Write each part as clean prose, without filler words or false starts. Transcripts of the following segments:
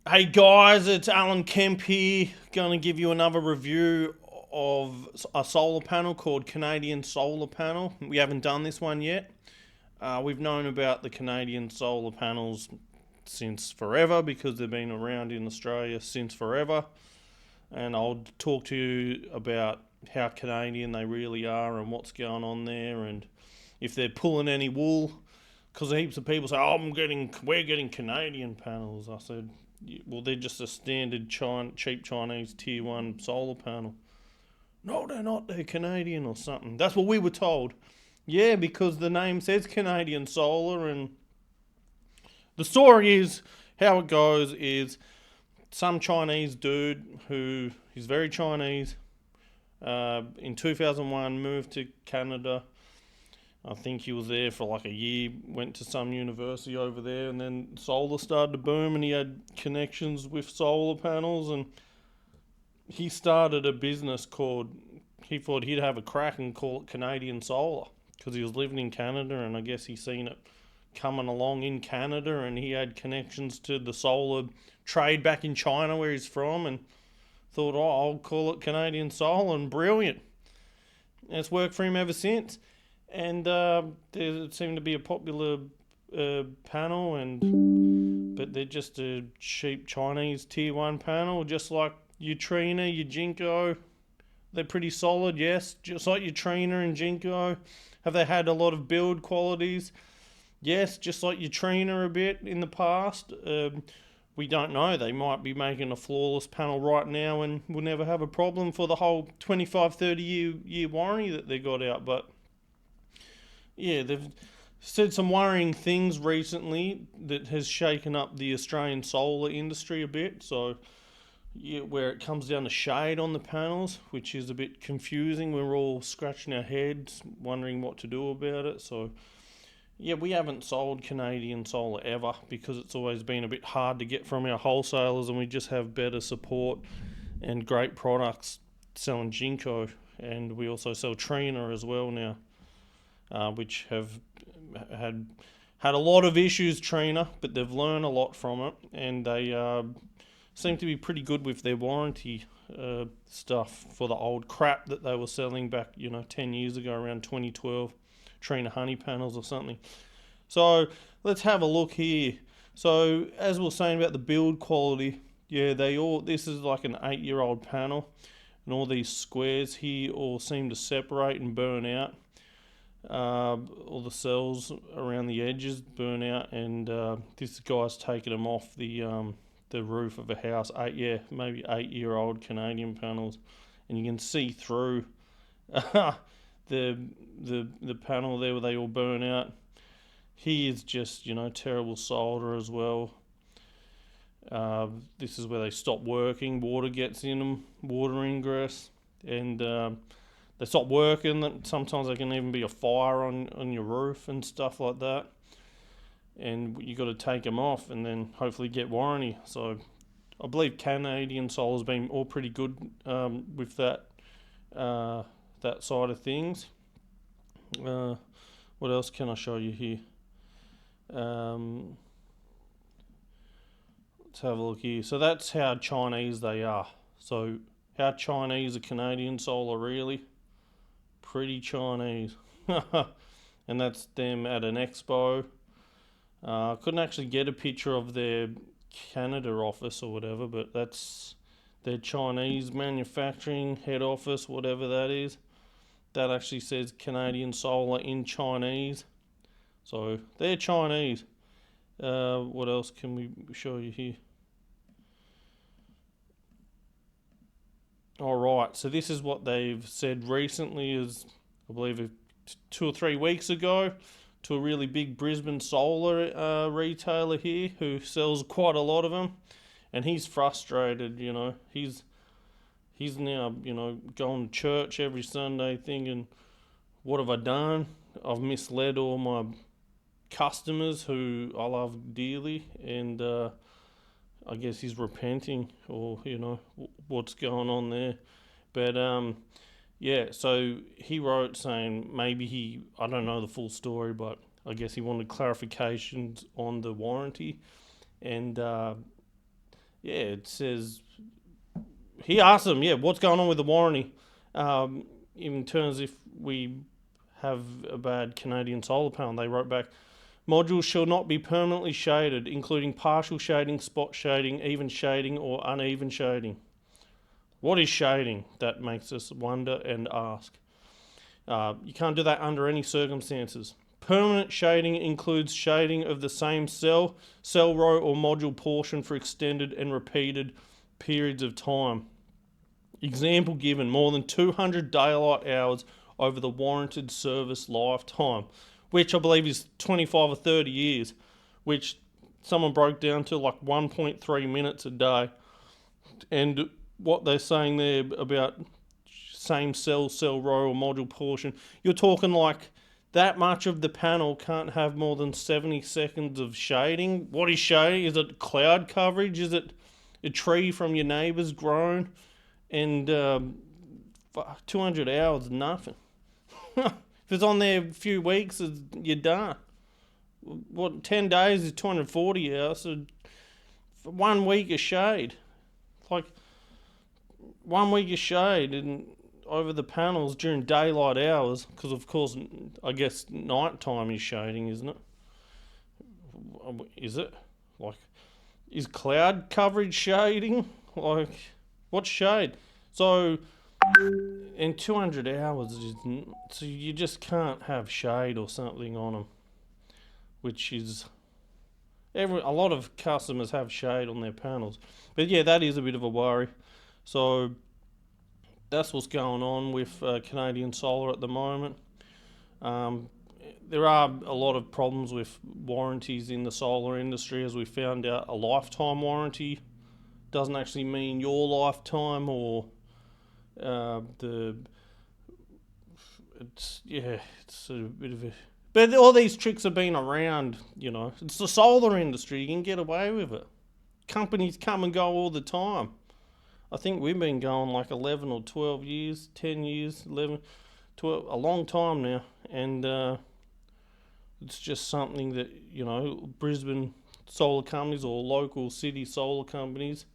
Hey guys, it's Alan Kemp here. Going to give you another review of a solar panel called Canadian Solar Panel. We haven't done this one yet. We've known about the Canadian solar panels since forever because they've been around in Australia since forever. And I'll talk to you about how Canadian they really are and what's going on there and if they're pulling any wool. Because heaps of people say, "Oh, we're getting Canadian panels." I said, well, they're just a standard cheap Chinese tier one solar panel. No, they're not. They're Canadian or something. That's what we were told. Yeah, because the name says Canadian Solar, and the story is how it goes is some Chinese dude who is very Chinese in 2001 moved to Canada. I think he was there for like a year, went to some university over there, and then solar started to boom, and he had connections with solar panels, and he started a business called. He thought he'd have a crack and call it Canadian Solar because he was living in Canada, and I guess he seen it coming along in Canada, and he had connections to the solar trade back in China where he's from, and thought, oh, I'll call it Canadian Solar, and brilliant. And it's worked for him ever since. And there seemed to be a popular panel, and but they're just a cheap Chinese tier one panel, just like your Trina, your Jinko. They're pretty solid, yes, just like your Trina and Jinko. Have they had a lot of build qualities? Yes, just like your Trina a bit in the past. We don't know. They might be making a flawless panel right now and we'll never have a problem for the whole 25, 30 year warranty that they got out. But yeah, they've said some worrying things recently that has shaken up the Australian solar industry a bit. So, yeah, where it comes down to shade on the panels, which is a bit confusing. We're all scratching our heads, wondering what to do about it. So, yeah, we haven't sold Canadian solar ever because it's always been a bit hard to get from our wholesalers, and we just have better support and great products selling Jinko, and we also sell Trina as well now, which have had had a lot of issues, Trina, but they've learned a lot from it, and they seem to be pretty good with their warranty stuff for the old crap that they were selling back, 10 years ago, around 2012, Trina honey panels or something. So let's have a look here. So as we were saying about the build quality, yeah, this is like an 8-year-old panel, and all these squares here all seem to separate and burn out. All the cells around the edges burn out, and this guy's taken them off the roof of a house. Maybe 8-year-old Canadian panels, and you can see through the the panel there where they all burn out. He is just terrible solder as well. This is where they stop working. Water gets in them, water ingress, and they stop working. Sometimes there can even be a fire on your roof and stuff like that. And you got to take them off and then hopefully get warranty. So I believe Canadian Solar's been all pretty good with that side of things. What else can I show you here? Let's have a look here. So that's how Chinese they are. So how Chinese are Canadian Solar really? Pretty Chinese. And that's them at an expo. I couldn't actually get a picture of their Canada office or whatever, but that's their Chinese manufacturing head office, whatever that is. That actually says Canadian Solar in Chinese. So they're Chinese. What else can we show you here? Alright, so this is what they've said recently is, I believe 2 or 3 weeks ago, to a really big Brisbane solar retailer here who sells quite a lot of them, and he's frustrated. He's now going to church every Sunday thinking, what have I done? I've misled all my customers who I love dearly, and I guess he's repenting, or what's going on there. But yeah, so he wrote saying maybe I don't know the full story, but I guess he wanted clarifications on the warranty, and yeah, it says, he asked them, what's going on with the warranty? In terms if we have a bad Canadian solar panel, they wrote back, modules shall not be permanently shaded, including partial shading, spot shading, even shading, or uneven shading. What is shading? That makes us wonder and ask. You can't do that under any circumstances. Permanent shading includes shading of the same cell row, or module portion for extended and repeated periods of time. Example given, more than 200 daylight hours over the warranted service lifetime, which I believe is 25 or 30 years, which someone broke down to like 1.3 minutes a day. And what they're saying there about same cell row, or module portion, you're talking like that much of the panel can't have more than 70 seconds of shading. What is shading? Is it cloud coverage? Is it a tree from your neighbour's grown? And 200 hours, nothing. If it's on there a few weeks, you're done. What, 10 days is 240 hours, so 1 week of shade. Like 1 week of shade and over the panels during daylight hours, because of course, I guess nighttime is shading, isn't it? Is it? Like, is cloud coverage shading? Like, what's shade? So, in 200 hours, so you just can't have shade or something on them, which is, a lot of customers have shade on their panels. But yeah, that is a bit of a worry. So, that's what's going on with Canadian Solar at the moment. There are a lot of problems with warranties in the solar industry, as we found out. A lifetime warranty doesn't actually mean your lifetime, or it's a bit of a. But all these tricks have been around, It's the solar industry. You can get away with it. Companies come and go all the time. I think we've been going like 11 or 12 years, 10 years, 11, 12, a long time now. And it's just something that, Brisbane solar companies, or local city solar companies,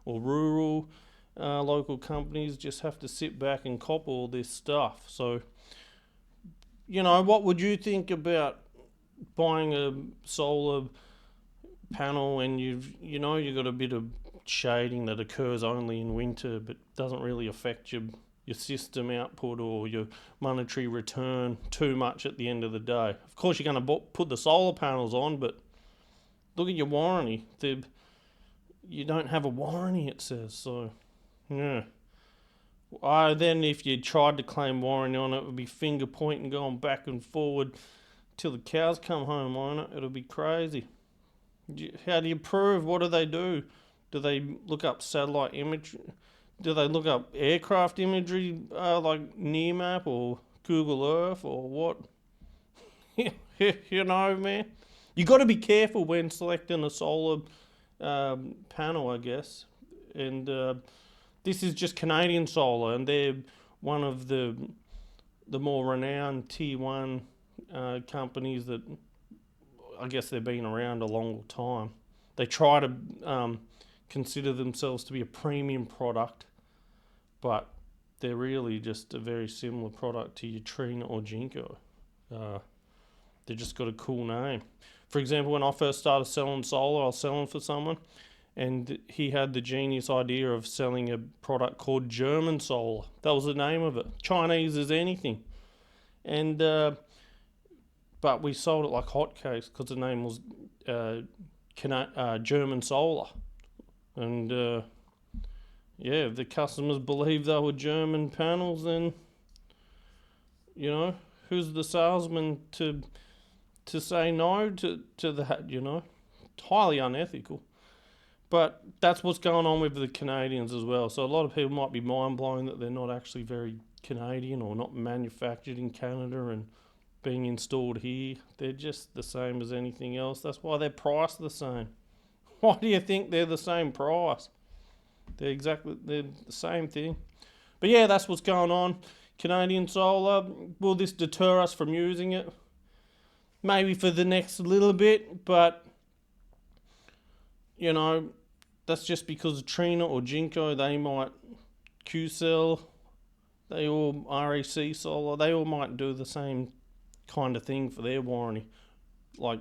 or rural local companies just have to sit back and cop all this stuff. So, what would you think about buying a solar panel and you've got a bit of shading that occurs only in winter, but doesn't really affect your system output or your monetary return too much at the end of the day? Of course, you're going to put the solar panels on, but look at your warranty. You don't have a warranty, it says. So, yeah. Then if you tried to claim warranty on it, it would be finger pointing, going back and forward till the cows come home on it. It'll be crazy. How do you prove? What do they do? Do they look up satellite imagery? Do they look up aircraft imagery, like Nearmap or Google Earth, or what? Man. You got to be careful when selecting a solar panel, I guess. And this is just Canadian Solar, and they're one of the more renowned Tier 1 companies that, I guess, they've been around a long time. They try to consider themselves to be a premium product, but they're really just a very similar product to your Trina or Jinko. They just got a cool name. For example, when I first started selling solar, I was selling for someone, and he had the genius idea of selling a product called German Solar. That was the name of it. Chinese as anything. And but we sold it like hotcakes because the name was German Solar. And if the customers believed they were German panels, then who's the salesman to say no to that? It's highly unethical. But that's what's going on with the Canadians as well. So a lot of people might be mind blown that they're not actually very Canadian, or not manufactured in Canada and being installed here. They're just the same as anything else. That's why they're priced the same. Why do you think they're the same price? They're the same thing. But yeah, that's what's going on. Canadian Solar, will this deter us from using it? Maybe for the next little bit, but that's just because Trina or Jinko, they might QCell, they all REC Solar, they all might do the same kind of thing for their warranty. Like,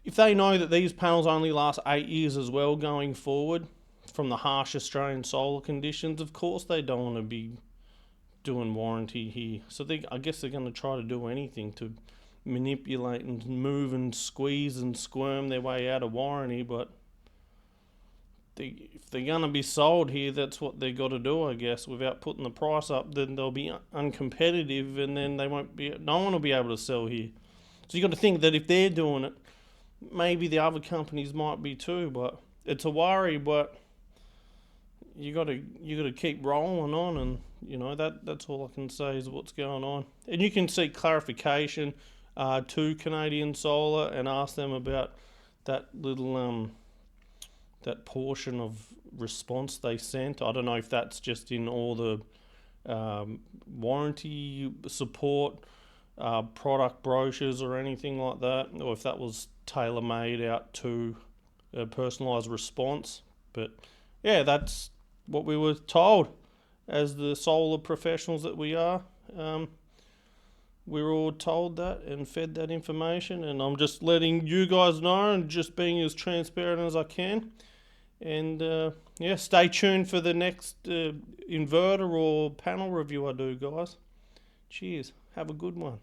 if they know that these panels only last 8 years as well going forward from the harsh Australian solar conditions, of course they don't want to be doing warranty here. So I guess they're going to try to do anything to manipulate and move and squeeze and squirm their way out of warranty. But if they're going to be sold here, that's what they got to do, I guess. Without putting the price up, then they'll be uncompetitive, and then no one will be able to sell here. So you got to think that if they're doing it, maybe the other companies might be too. But it's a worry. But you got to keep rolling on, and that's all I can say is what's going on. And you can seek clarification to Canadian Solar and ask them about that little that portion of response they sent. I don't know if that's just in all the warranty support product brochures or anything like that, or if that was tailor-made out to a personalised response. But yeah, that's what we were told as the solar professionals that we are. We were all told that and fed that information, and I'm just letting you guys know and just being as transparent as I can. And stay tuned for the next inverter or panel review I do, guys. Cheers. Have a good one.